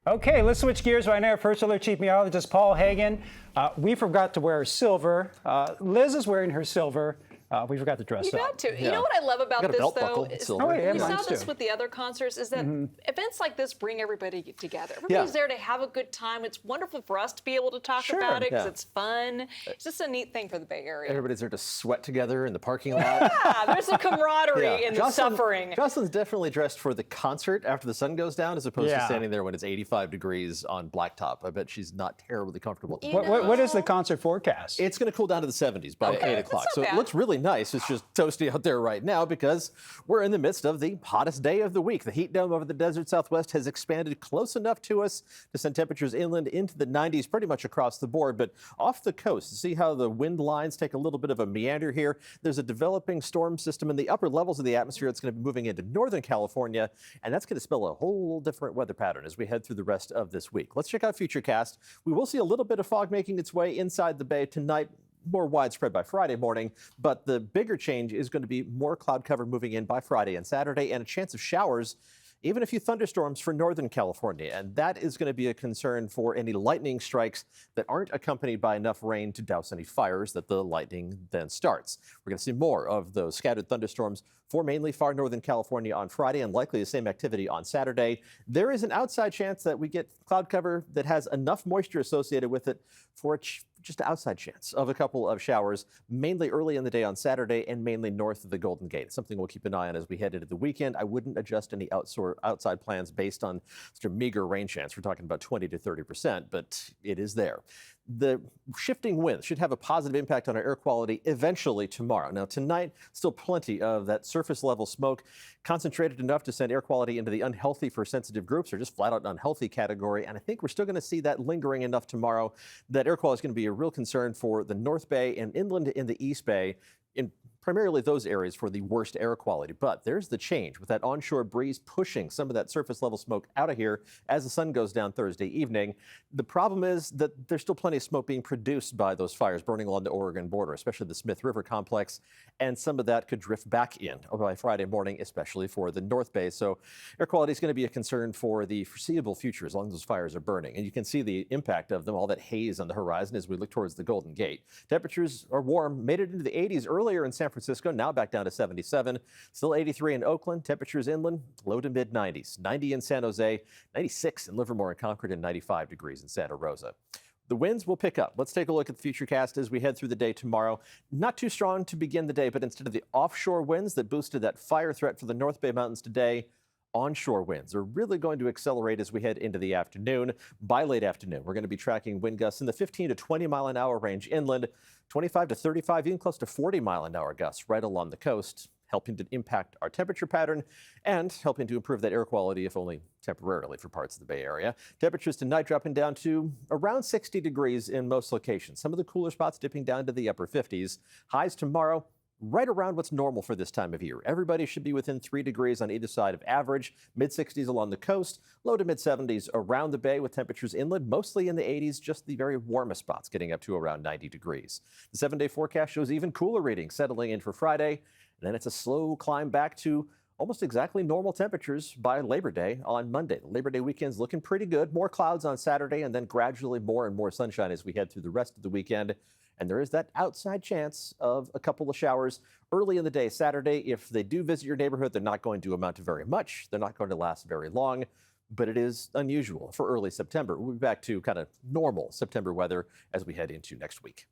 Okay, let's switch gears right now. First Alert Chief Meteorologist Paul Heggen. We forgot to wear silver. Liz is wearing her silver. We forgot to dress up. You got to. You know what I love about this, though? Yeah, we saw mine's this too. with the other concerts, is that events like this bring everybody together. Everybody's there to have a good time. It's wonderful for us to be able to talk about it because it's fun. It's just a neat thing for the Bay Area. Everybody's there to sweat together in the parking lot. Yeah, there's a camaraderie in the suffering. Jocelyn's definitely dressed for the concert after the sun goes down as opposed to standing there when it's 85 degrees on blacktop. I bet she's not terribly comfortable. What is the concert forecast? It's going to cool down to the 70s by 8 o'clock. So it looks really nice. It's just toasty out there right now because we're in the midst of the hottest day of the week. The heat dome over the desert Southwest has expanded close enough to us to send temperatures inland into the 90s pretty much across the board. But off the coast, see how the wind lines take a little bit of a meander here? There's a developing storm system in the upper levels of the atmosphere that's going to be moving into Northern California, and that's going to spell a whole different weather pattern as we head through the rest of this week. Let's check out Futurecast. We will see a little bit of fog making its way inside the Bay tonight, more widespread by Friday morning, but the bigger change is going to be more cloud cover moving in by Friday and Saturday, and a chance of showers, even a few thunderstorms for Northern California. And that is going to be a concern for any lightning strikes that aren't accompanied by enough rain to douse any fires that the lightning then starts. We're going to see more of those scattered thunderstorms for mainly far Northern California on Friday, and likely the same activity on Saturday. There is an outside chance that we get cloud cover that has enough moisture associated with it for just an outside chance of a couple of showers, mainly early in the day on Saturday and mainly north of the Golden Gate. It's something we'll keep an eye on as we head into the weekend. I wouldn't adjust any outside plans based on such a meager rain chance. We're talking about 20 to 30%, but it is there. The shifting winds should have a positive impact on our air quality eventually tomorrow. Now, tonight, still plenty of that surface level smoke, concentrated enough to send air quality into the unhealthy for sensitive groups, or just flat out unhealthy category. And I think we're still going to see that lingering enough tomorrow that air quality is going to be a real concern for the North Bay and inland in the East Bay, in primarily those areas for the worst air quality. But there's the change with that onshore breeze pushing some of that surface level smoke out of here as the sun goes down Thursday evening. The problem is that there's still plenty of smoke being produced by those fires burning along the Oregon border, especially the Smith River complex, and some of that could drift back in by Friday morning, especially for the North Bay. So air quality is going to be a concern for the foreseeable future as long as those fires are burning. And you can see the impact of them, all that haze on the horizon as we look towards the Golden Gate. Temperatures are warm, made it into the 80s earlier in San Francisco, now back down to 77. Still 83 in Oakland. Temperatures inland, low to mid 90s. 90 in San Jose, 96 in Livermore and Concord, and 95 degrees in Santa Rosa. The winds will pick up. Let's take a look at the Futurecast as we head through the day tomorrow. Not too strong to begin the day, but instead of the offshore winds that boosted that fire threat for the North Bay Mountains today, onshore winds are really going to accelerate as we head into the afternoon. By late afternoon, we're going to be tracking wind gusts in the 15 to 20 mile an hour range inland, 25 to 35, even close to 40 mile an hour gusts right along the coast, helping to impact our temperature pattern and helping to improve that air quality, if only temporarily, for parts of the Bay Area. Temperatures tonight dropping down to around 60 degrees in most locations. Some of the cooler spots dipping down to the upper 50s. Highs tomorrow, right around what's normal for this time of year. Everybody should be within 3 degrees on either side of average. Mid-60s along the coast, low to mid-70s around the Bay with temperatures inland, mostly in the 80s, just the very warmest spots getting up to around 90 degrees. The 7-day forecast shows even cooler readings settling in for Friday, and then it's a slow climb back to almost exactly normal temperatures by Labor Day on Monday. The Labor Day weekend's looking pretty good. More clouds on Saturday, and then gradually more and more sunshine as we head through the rest of the weekend. And there is that outside chance of a couple of showers early in the day Saturday. If they do visit your neighborhood, they're not going to amount to very much. They're not going to last very long, but it is unusual for early September. We'll be back to kind of normal September weather as we head into next week.